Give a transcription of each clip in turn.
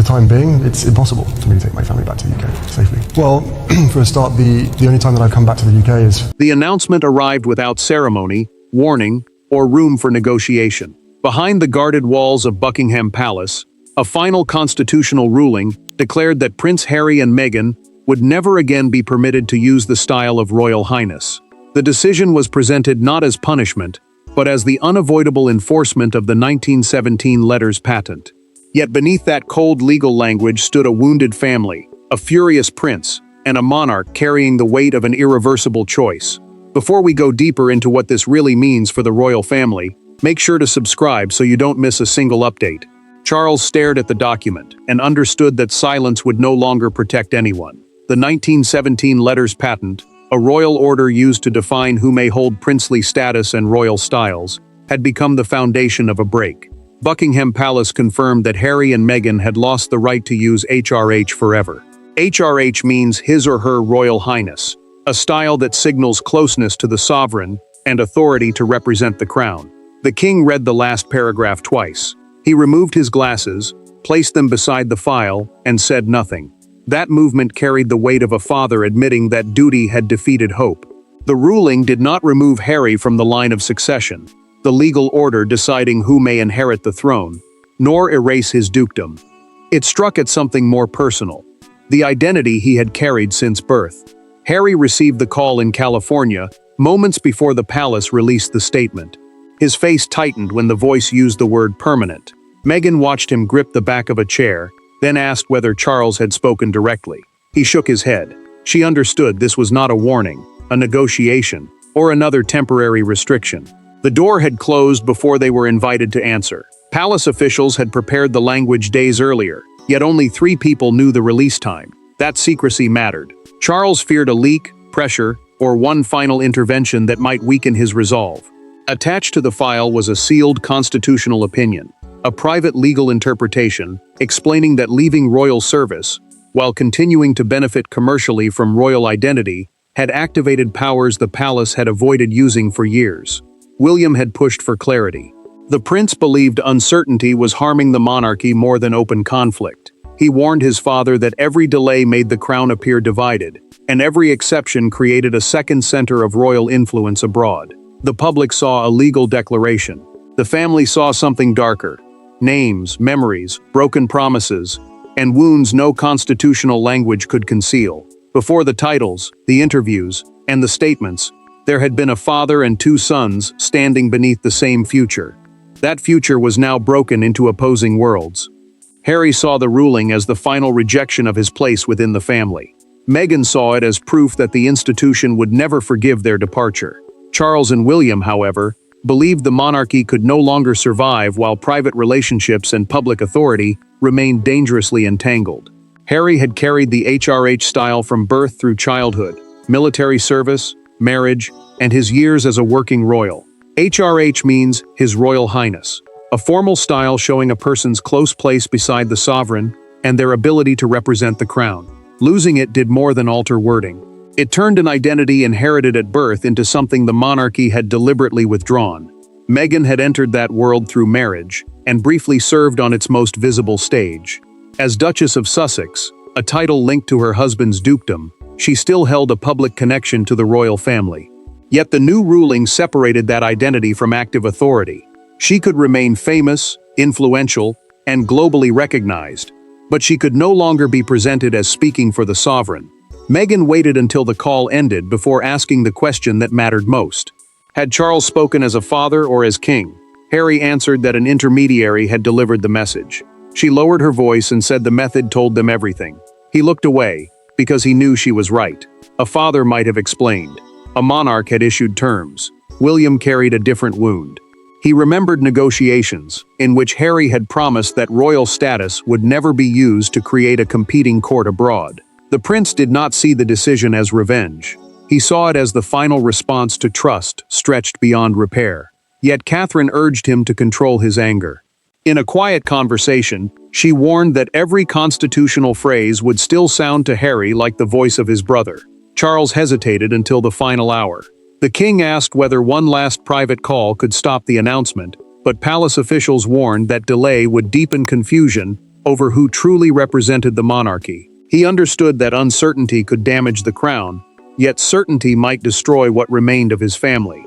time being, it's impossible for me to take my family back to the UK safely. Well, for a start, the only time that I've come back to the UK is... The announcement arrived without ceremony, warning, or room for negotiation. Behind the guarded walls of Buckingham Palace, a final constitutional ruling declared that Prince Harry and Meghan would never again be permitted to use the style of Royal Highness. The decision was presented not as punishment, but as the unavoidable enforcement of the 1917 letters patent. Yet beneath that cold legal language stood a wounded family, a furious prince, and a monarch carrying the weight of an irreversible choice. Before we go deeper into what this really means for the royal family, make sure to subscribe so you don't miss a single update. Charles stared at the document and understood that silence would no longer protect anyone. The 1917 letters patent, a royal order used to define who may hold princely status and royal styles, had become the foundation of a break. Buckingham Palace confirmed that Harry and Meghan had lost the right to use HRH forever. HRH means His or Her Royal Highness, a style that signals closeness to the sovereign and authority to represent the crown. The king read the last paragraph twice. He removed his glasses, placed them beside the file, and said nothing. That movement carried the weight of a father admitting that duty had defeated hope. The ruling did not remove Harry from the line of succession, the legal order deciding who may inherit the throne, nor erase his dukedom. It struck at something more personal, the identity he had carried since birth. Harry received the call in California, moments before the palace released the statement. His face tightened when the voice used the word permanent. Meghan watched him grip the back of a chair, then asked whether Charles had spoken directly. He shook his head. She understood this was not a warning, a negotiation, or another temporary restriction. The door had closed before they were invited to answer. Palace officials had prepared the language days earlier, yet only 3 people knew the release time. That secrecy mattered. Charles feared a leak, pressure, or one final intervention that might weaken his resolve. Attached to the file was a sealed constitutional opinion, a private legal interpretation explaining that leaving royal service, while continuing to benefit commercially from royal identity, had activated powers the palace had avoided using for years. William had pushed for clarity. The prince believed uncertainty was harming the monarchy more than open conflict. He warned his father that every delay made the crown appear divided, and every exception created a second center of royal influence abroad. The public saw a legal declaration. The family saw something darker. Names, memories, broken promises, and wounds no constitutional language could conceal. Before the titles, the interviews, and the statements, there had been a father and 2 sons standing beneath the same future. That future was now broken into opposing worlds. Harry saw the ruling as the final rejection of his place within the family. Meghan saw it as proof that the institution would never forgive their departure. Charles and William, however, believed the monarchy could no longer survive while private relationships and public authority remained dangerously entangled. Harry had carried the HRH style from birth through childhood, military service, marriage, and his years as a working royal. HRH means His Royal Highness, a formal style showing a person's close place beside the sovereign and their ability to represent the crown. Losing it did more than alter wording. It turned an identity inherited at birth into something the monarchy had deliberately withdrawn. Meghan had entered that world through marriage, and briefly served on its most visible stage. As Duchess of Sussex, a title linked to her husband's dukedom, she still held a public connection to the royal family. Yet the new ruling separated that identity from active authority. She could remain famous, influential, and globally recognized, but she could no longer be presented as speaking for the sovereign. Meghan waited until the call ended before asking the question that mattered most. Had Charles spoken as a father or as king? Harry answered that an intermediary had delivered the message. She lowered her voice and said the method told them everything. He looked away, because he knew she was right. A father might have explained. A monarch had issued terms. William carried a different wound. He remembered negotiations, in which Harry had promised that royal status would never be used to create a competing court abroad. The prince did not see the decision as revenge. He saw it as the final response to trust stretched beyond repair. Yet Catherine urged him to control his anger. In a quiet conversation, she warned that every constitutional phrase would still sound to Harry like the voice of his brother. Charles hesitated until the final hour. The king asked whether one last private call could stop the announcement, but palace officials warned that delay would deepen confusion over who truly represented the monarchy. He understood that uncertainty could damage the crown, yet certainty might destroy what remained of his family.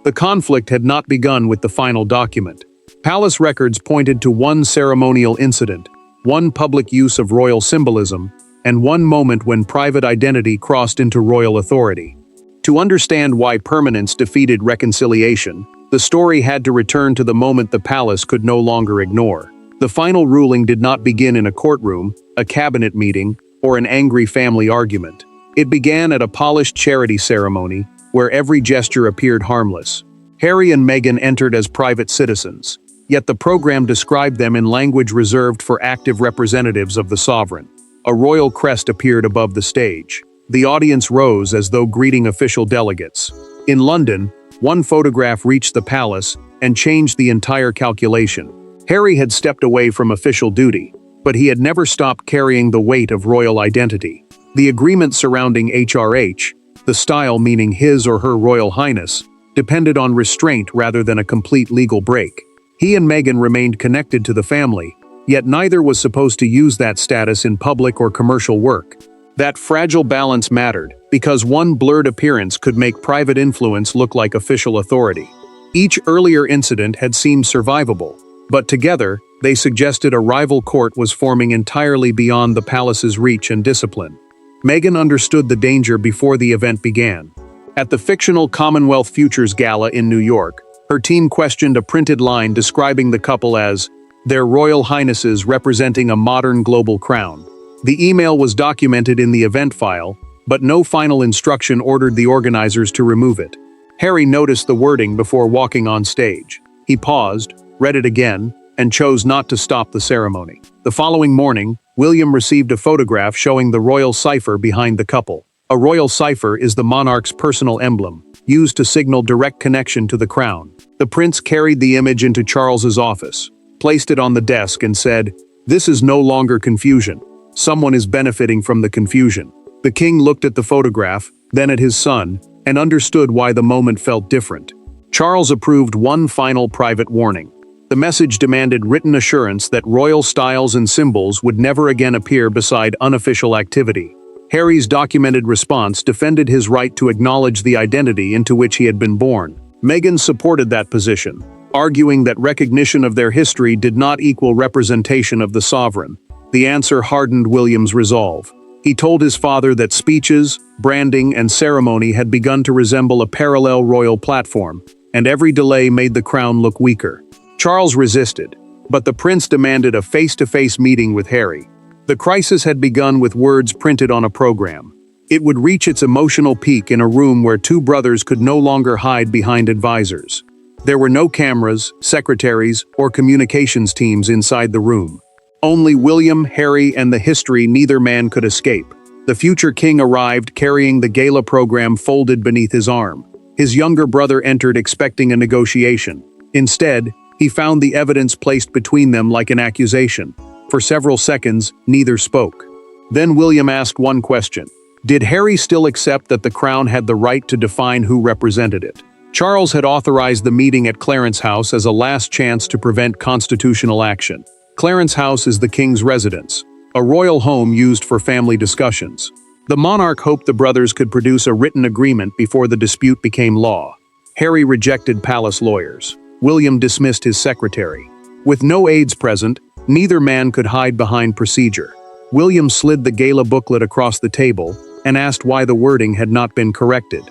The conflict had not begun with the final document. Palace records pointed to one ceremonial incident, one public use of royal symbolism, and one moment when private identity crossed into royal authority. To understand why permanence defeated reconciliation, the story had to return to the moment the palace could no longer ignore. The final ruling did not begin in a courtroom, a cabinet meeting, or an angry family argument. It began at a polished charity ceremony, where every gesture appeared harmless. Harry and Meghan entered as private citizens, yet the program described them in language reserved for active representatives of the sovereign. A royal crest appeared above the stage. The audience rose as though greeting official delegates. In London, one photograph reached the palace and changed the entire calculation. Harry had stepped away from official duty, but he had never stopped carrying the weight of royal identity. The agreement surrounding HRH, the style meaning his or her Royal Highness, depended on restraint rather than a complete legal break. He and Meghan remained connected to the family, yet neither was supposed to use that status in public or commercial work. That fragile balance mattered, because one blurred appearance could make private influence look like official authority. Each earlier incident had seemed survivable, but together, they suggested a rival court was forming entirely beyond the palace's reach and discipline. Meghan understood the danger before the event began. At the fictional Commonwealth Futures Gala in New York, her team questioned a printed line describing the couple as their Royal Highnesses representing a modern global crown. The email was documented in the event file, but no final instruction ordered the organizers to remove it. Harry noticed the wording before walking on stage. He paused, read it again, and chose not to stop the ceremony. The following morning, William received a photograph showing the royal cipher behind the couple. A royal cipher is the monarch's personal emblem, used to signal direct connection to the crown. The prince carried the image into Charles's office, placed it on the desk and said, "This is no longer confusion. Someone is benefiting from the confusion." The king looked at the photograph, then at his son, and understood why the moment felt different. Charles approved one final private warning. The message demanded written assurance that royal styles and symbols would never again appear beside unofficial activity. Harry's documented response defended his right to acknowledge the identity into which he had been born. Meghan supported that position, arguing that recognition of their history did not equal representation of the sovereign. The answer hardened William's resolve. He told his father that speeches, branding, and ceremony had begun to resemble a parallel royal platform, and every delay made the crown look weaker. Charles resisted, but the prince demanded a face-to-face meeting with Harry. The crisis had begun with words printed on a program. It would reach its emotional peak in a room where two brothers could no longer hide behind advisors. There were no cameras, secretaries, or communications teams inside the room. Only William, Harry, and the history neither man could escape. The future king arrived carrying the gala program folded beneath his arm. His younger brother entered expecting a negotiation. Instead, he found the evidence placed between them like an accusation. For several seconds, neither spoke. Then William asked one question. Did Harry still accept that the crown had the right to define who represented it? Charles had authorized the meeting at Clarence House as a last chance to prevent constitutional action. Clarence House is the king's residence, a royal home used for family discussions. The monarch hoped the brothers could produce a written agreement before the dispute became law. Harry rejected palace lawyers. William dismissed his secretary. With no aides present, neither man could hide behind procedure. William slid the gala booklet across the table and asked why the wording had not been corrected.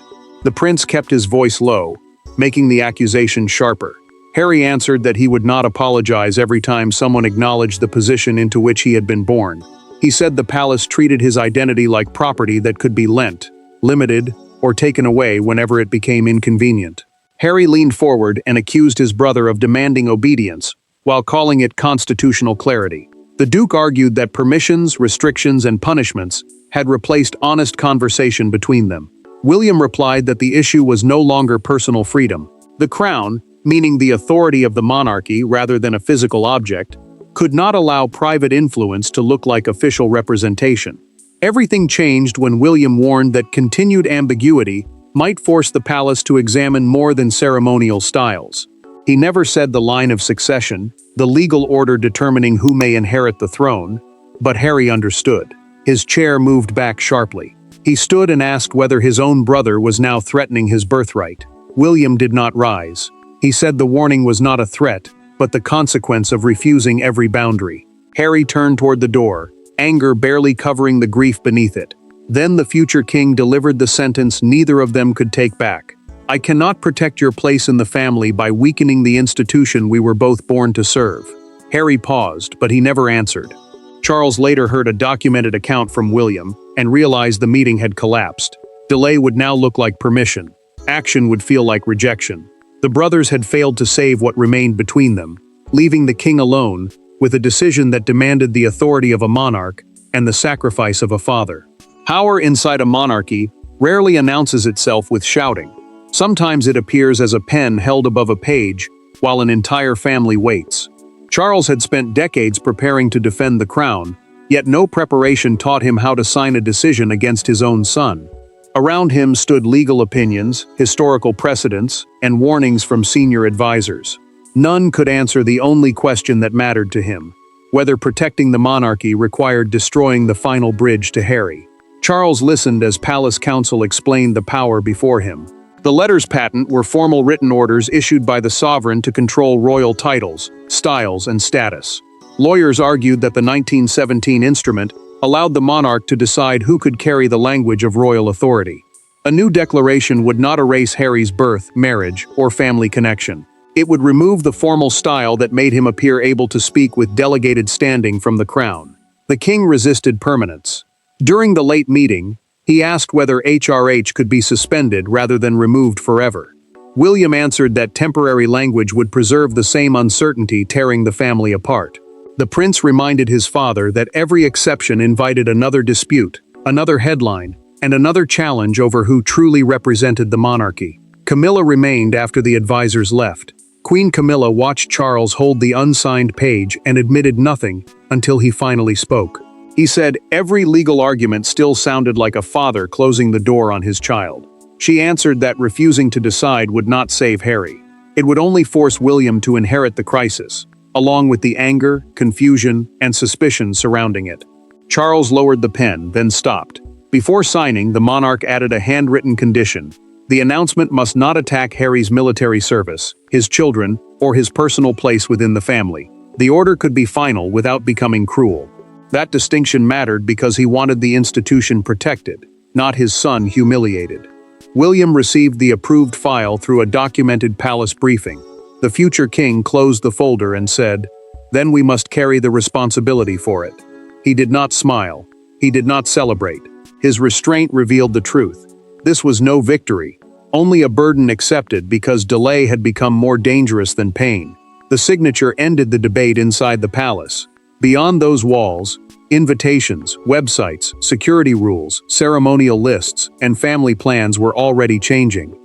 The prince kept his voice low, making the accusation sharper. Harry answered that he would not apologize every time someone acknowledged the position into which he had been born. He said the palace treated his identity like property that could be lent, limited, or taken away whenever it became inconvenient. Harry leaned forward and accused his brother of demanding obedience, while calling it constitutional clarity. The Duke argued that permissions, restrictions, and punishments had replaced honest conversation between them. William replied that the issue was no longer personal freedom. The crown, meaning the authority of the monarchy rather than a physical object, could not allow private influence to look like official representation. Everything changed when William warned that continued ambiguity might force the palace to examine more than ceremonial styles. He never said the line of succession, the legal order determining who may inherit the throne, but Harry understood. His chair moved back sharply. He stood and asked whether his own brother was now threatening his birthright. William did not rise. He said the warning was not a threat, but the consequence of refusing every boundary. Harry turned toward the door, anger barely covering the grief beneath it. Then the future king delivered the sentence neither of them could take back. I cannot protect your place in the family by weakening the institution we were both born to serve. Harry paused, but he never answered. Charles later heard a documented account from William and realized the meeting had collapsed. Delay would now look like permission. Action would feel like rejection. The brothers had failed to save what remained between them, leaving the king alone with a decision that demanded the authority of a monarch and the sacrifice of a father. Power inside a monarchy rarely announces itself with shouting. Sometimes it appears as a pen held above a page while an entire family waits. Charles had spent decades preparing to defend the crown, yet no preparation taught him how to sign a decision against his own son. Around him stood legal opinions, historical precedents, and warnings from senior advisors. None could answer the only question that mattered to him, whether protecting the monarchy required destroying the final bridge to Harry. Charles listened as palace counsel explained the power before him. The letters patent were formal written orders issued by the sovereign to control royal titles, styles, and status. Lawyers argued that the 1917 instrument allowed the monarch to decide who could carry the language of royal authority. A new declaration would not erase Harry's birth, marriage, or family connection. It would remove the formal style that made him appear able to speak with delegated standing from the crown. The king resisted permanence. During the late meeting, he asked whether HRH could be suspended rather than removed forever. William answered that temporary language would preserve the same uncertainty tearing the family apart. The prince reminded his father that every exception invited another dispute, another headline, and another challenge over who truly represented the monarchy. Camilla remained after the advisors left. Queen Camilla watched Charles hold the unsigned page and admitted nothing until he finally spoke. He said every legal argument still sounded like a father closing the door on his child. She answered that refusing to decide would not save Harry. It would only force William to inherit the crisis, along with the anger, confusion, and suspicion surrounding it. Charles lowered the pen, then stopped. Before signing, the monarch added a handwritten condition. The announcement must not attack Harry's military service, his children, or his personal place within the family. The order could be final without becoming cruel. That distinction mattered because he wanted the institution protected, not his son humiliated. William received the approved file through a documented palace briefing. The future king closed the folder and said, "Then we must carry the responsibility for it." He did not smile. He did not celebrate. His restraint revealed the truth. This was no victory, only a burden accepted because delay had become more dangerous than pain. The signature ended the debate inside the palace. Beyond those walls, invitations, websites, security rules, ceremonial lists, and family plans were already changing.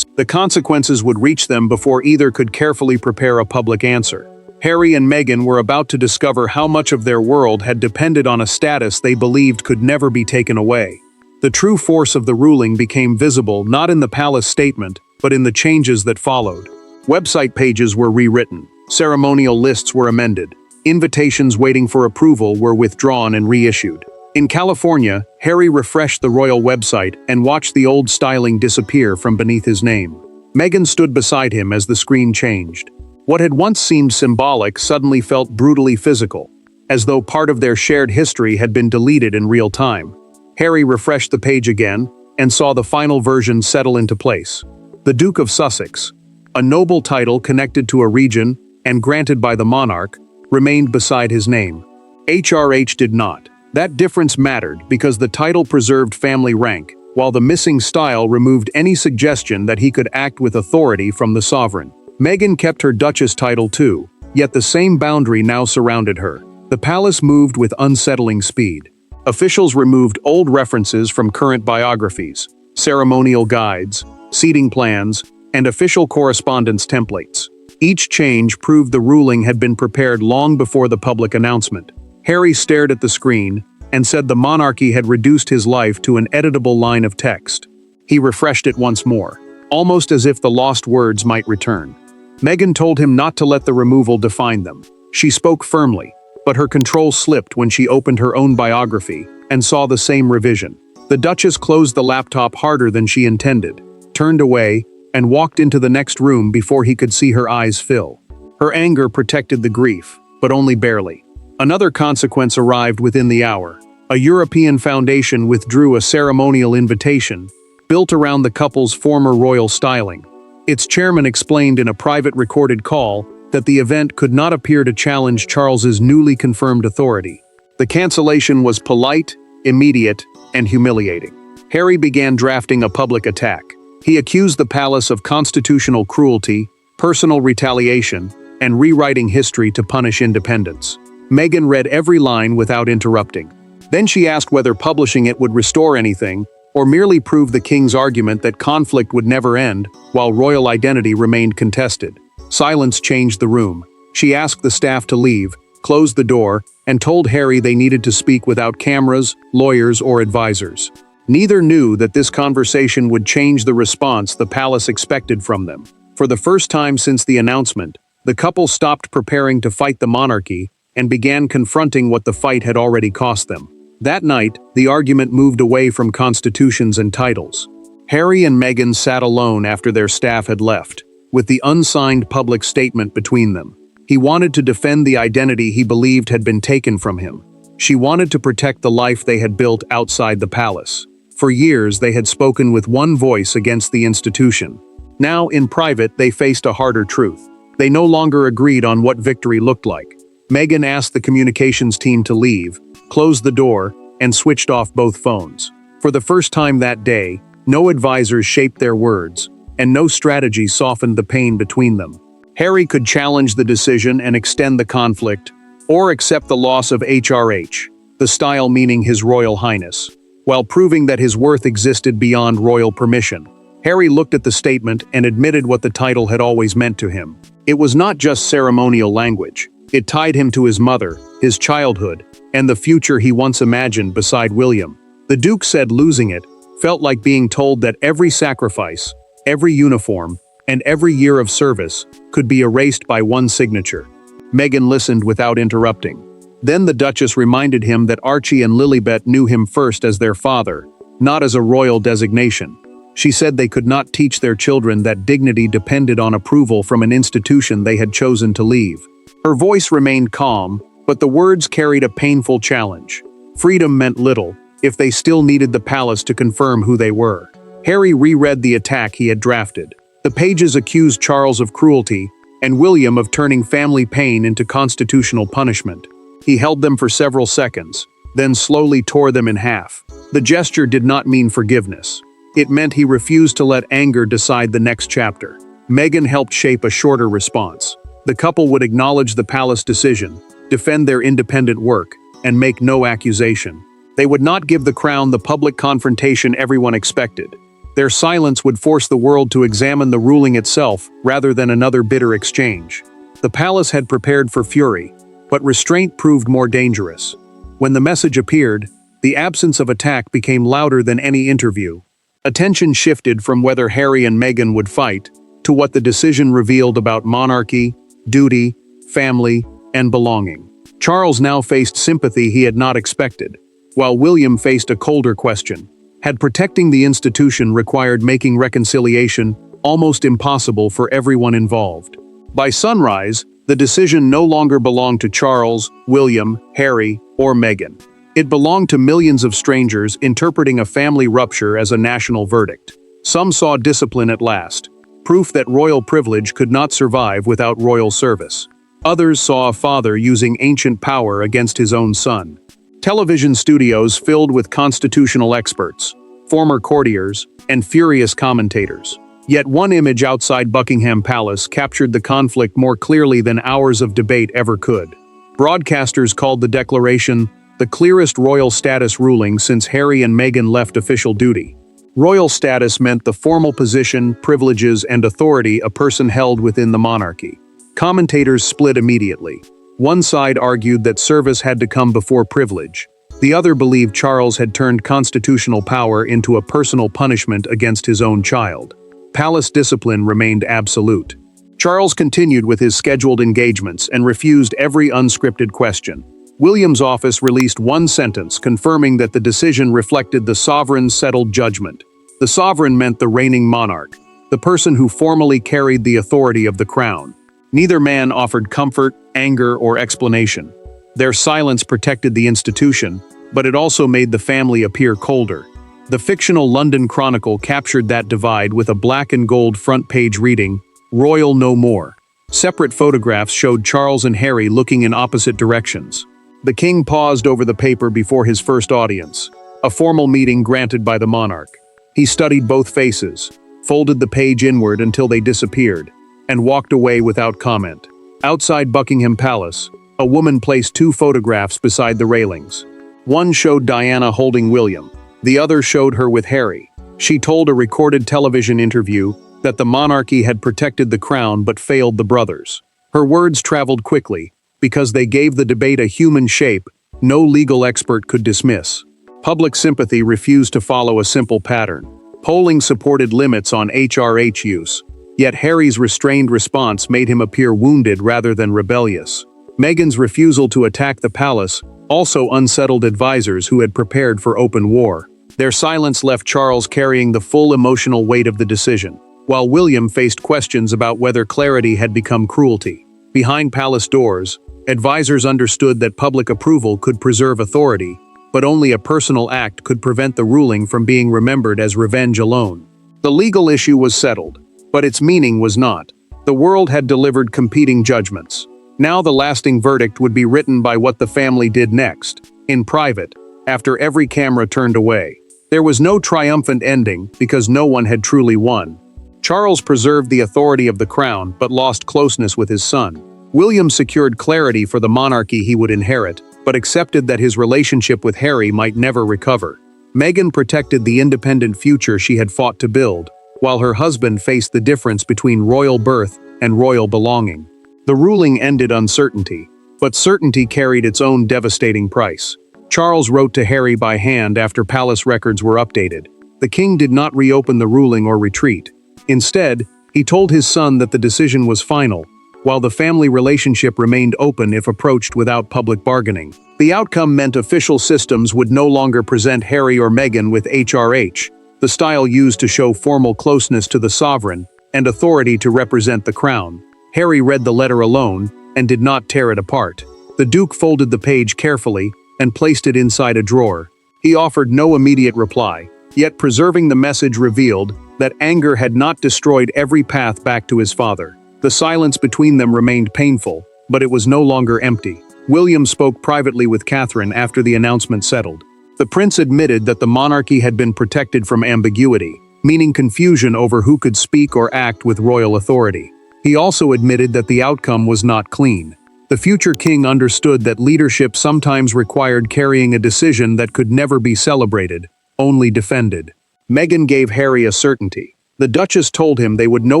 The consequences would reach them before either could carefully prepare a public answer. Harry and Meghan were about to discover how much of their world had depended on a status they believed could never be taken away. The true force of the ruling became visible not in the palace statement, but in the changes that followed. Website pages were rewritten, ceremonial lists were amended, invitations waiting for approval were withdrawn and reissued. In California, Harry refreshed the royal website and watched the old styling disappear from beneath his name. Meghan stood beside him as the screen changed. What had once seemed symbolic suddenly felt brutally physical, as though part of their shared history had been deleted in real time. Harry refreshed the page again and saw the final version settle into place. The Duke of Sussex, a noble title connected to a region and granted by the monarch, remained beside his name. HRH did not. That difference mattered because the title preserved family rank, while the missing style removed any suggestion that he could act with authority from the sovereign. Meghan kept her Duchess title too, yet the same boundary now surrounded her. The palace moved with unsettling speed. Officials removed old references from current biographies, ceremonial guides, seating plans, and official correspondence templates. Each change proved the ruling had been prepared long before the public announcement. Harry stared at the screen and said the monarchy had reduced his life to an editable line of text. He refreshed it once more, almost as if the lost words might return. Meghan told him not to let the removal define them. She spoke firmly, but her control slipped when she opened her own biography and saw the same revision. The Duchess closed the laptop harder than she intended, turned away, and walked into the next room before he could see her eyes fill. Her anger protected the grief, but only barely. Another consequence arrived within the hour. A European foundation withdrew a ceremonial invitation, built around the couple's former royal styling. Its chairman explained in a private recorded call that the event could not appear to challenge Charles's newly confirmed authority. The cancellation was polite, immediate, and humiliating. Harry began drafting a public attack. He accused the palace of constitutional cruelty, personal retaliation, and rewriting history to punish independence. Meghan read every line without interrupting. Then she asked whether publishing it would restore anything, or merely prove the king's argument that conflict would never end, while royal identity remained contested. Silence changed the room. She asked the staff to leave, closed the door, and told Harry they needed to speak without cameras, lawyers, or advisors. Neither knew that this conversation would change the response the palace expected from them. For the first time since the announcement, the couple stopped preparing to fight the monarchy and began confronting what the fight had already cost them. That night, the argument moved away from constitutions and titles. Harry and Meghan sat alone after their staff had left, with the unsigned public statement between them. He wanted to defend the identity he believed had been taken from him. She wanted to protect the life they had built outside the palace. For years, they had spoken with one voice against the institution. Now, in private, they faced a harder truth. They no longer agreed on what victory looked like. Meghan asked the communications team to leave, closed the door, and switched off both phones. For the first time that day, no advisors shaped their words, and no strategy softened the pain between them. Harry could challenge the decision and extend the conflict, or accept the loss of HRH, the style meaning His Royal Highness, while proving that his worth existed beyond royal permission. Harry looked at the statement and admitted what the title had always meant to him. It was not just ceremonial language. It tied him to his mother, his childhood, and the future he once imagined beside William. The Duke said losing it felt like being told that every sacrifice, every uniform, and every year of service could be erased by one signature. Meghan listened without interrupting. Then the Duchess reminded him that Archie and Lilibet knew him first as their father, not as a royal designation. She said they could not teach their children that dignity depended on approval from an institution they had chosen to leave. Her voice remained calm, but the words carried a painful challenge. Freedom meant little if they still needed the palace to confirm who they were. Harry reread the attack he had drafted. The pages accused Charles of cruelty and William of turning family pain into constitutional punishment. He held them for several seconds, then slowly tore them in half. The gesture did not mean forgiveness. It meant he refused to let anger decide the next chapter. Meghan helped shape a shorter response. The couple would acknowledge the palace decision, defend their independent work, and make no accusation. They would not give the crown the public confrontation everyone expected. Their silence would force the world to examine the ruling itself rather than another bitter exchange. The palace had prepared for fury, but restraint proved more dangerous. When the message appeared, the absence of attack became louder than any interview. Attention shifted from whether Harry and Meghan would fight to what the decision revealed about monarchy, duty, family, and belonging. Charles now faced sympathy he had not expected, while William faced a colder question. Had protecting the institution required making reconciliation almost impossible for everyone involved? By sunrise, the decision no longer belonged to Charles, William, Harry, or Meghan. It belonged to millions of strangers interpreting a family rupture as a national verdict. Some saw discipline at last, proof that royal privilege could not survive without royal service. Others saw a father using ancient power against his own son. Television studios filled with constitutional experts, former courtiers, and furious commentators. Yet one image outside Buckingham Palace captured the conflict more clearly than hours of debate ever could. Broadcasters called the declaration the clearest royal status ruling since Harry and Meghan left official duty. Royal status meant the formal position, privileges, and authority a person held within the monarchy. Commentators split immediately. One side argued that service had to come before privilege. The other believed Charles had turned constitutional power into a personal punishment against his own child. Palace discipline remained absolute. Charles continued with his scheduled engagements and refused every unscripted question. William's office released one sentence confirming that the decision reflected the sovereign's settled judgment. The sovereign meant the reigning monarch, the person who formally carried the authority of the crown. Neither man offered comfort, anger, or explanation. Their silence protected the institution, but it also made the family appear colder. The fictional London Chronicle captured that divide with a black and gold front page reading, "Royal no more." Separate photographs showed Charles and Harry looking in opposite directions. The king paused over the paper before his first audience, a formal meeting granted by the monarch. He studied both faces, folded the page inward until they disappeared, and walked away without comment. Outside Buckingham Palace, a woman placed two photographs beside the railings. One showed Diana holding William, the other showed her with Harry. She told a recorded television interview that the monarchy had protected the crown but failed the brothers. Her words traveled quickly, because they gave the debate a human shape no legal expert could dismiss. Public sympathy refused to follow a simple pattern. Polling supported limits on HRH use, yet Harry's restrained response made him appear wounded rather than rebellious. Meghan's refusal to attack the palace also unsettled advisors who had prepared for open war. Their silence left Charles carrying the full emotional weight of the decision, while William faced questions about whether clarity had become cruelty. Behind palace doors, advisors understood that public approval could preserve authority, but only a personal act could prevent the ruling from being remembered as revenge alone. The legal issue was settled, but its meaning was not. The world had delivered competing judgments. Now the lasting verdict would be written by what the family did next, in private, after every camera turned away. There was no triumphant ending because no one had truly won. Charles preserved the authority of the crown but lost closeness with his son. William secured clarity for the monarchy he would inherit, but accepted that his relationship with Harry might never recover. Meghan protected the independent future she had fought to build, while her husband faced the difference between royal birth and royal belonging. The ruling ended uncertainty, but certainty carried its own devastating price. Charles wrote to Harry by hand after palace records were updated. The king did not reopen the ruling or retreat. Instead, he told his son that the decision was final, while the family relationship remained open if approached without public bargaining. The outcome meant official systems would no longer present Harry or Meghan with HRH, the style used to show formal closeness to the sovereign and authority to represent the crown. Harry read the letter alone and did not tear it apart. The Duke folded the page carefully and placed it inside a drawer. He offered no immediate reply, yet preserving the message revealed that anger had not destroyed every path back to his father. The silence between them remained painful, but it was no longer empty. William spoke privately with Catherine after the announcement settled. The prince admitted that the monarchy had been protected from ambiguity, meaning confusion over who could speak or act with royal authority. He also admitted that the outcome was not clean. The future king understood that leadership sometimes required carrying a decision that could never be celebrated, only defended. Meghan gave Harry a certainty. The Duchess told him they would no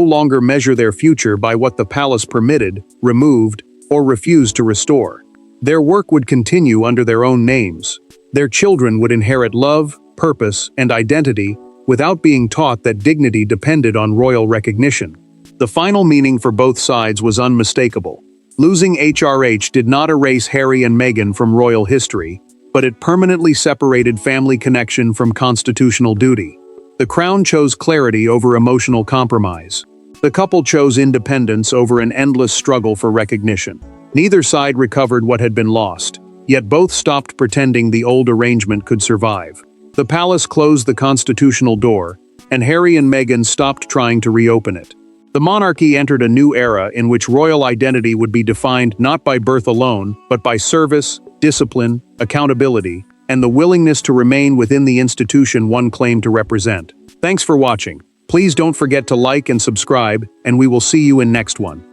longer measure their future by what the palace permitted, removed, or refused to restore. Their work would continue under their own names. Their children would inherit love, purpose, and identity without being taught that dignity depended on royal recognition. The final meaning for both sides was unmistakable. Losing HRH did not erase Harry and Meghan from royal history, but it permanently separated family connection from constitutional duty. The crown chose clarity over emotional compromise. The couple chose independence over an endless struggle for recognition. Neither side recovered what had been lost, yet both stopped pretending the old arrangement could survive. The palace closed the constitutional door, and Harry and Meghan stopped trying to reopen it. The monarchy entered a new era in which royal identity would be defined not by birth alone, but by service, discipline, accountability, and the willingness to remain within the institution one claimed to represent. Thanks for watching. Please don't forget to like and subscribe, and we will see you in next one.